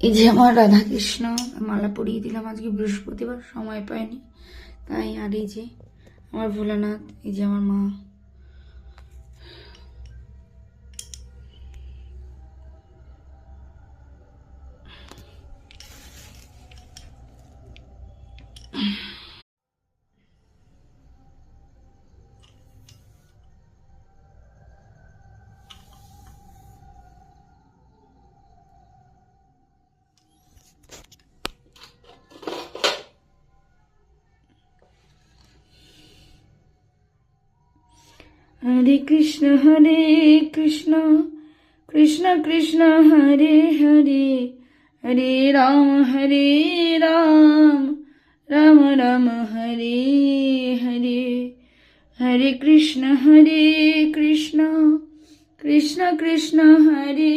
এই যে আমার রাধাকৃষ্ণ মালা পরিয়ে দিলাম, আজকে বৃহস্পতিবার সময় পাইনি তাই। আর এই যে আমার ভোলানাথ, এই যে আমার মা। হরে কৃষ্ণ কৃষ্ণ কৃষ্ণ হরে হরে, হরে রাম রাম রাম হরে হরে। হরে কৃষ্ণ কৃষ্ণ কৃষ্ণ কৃষ্ণ হরে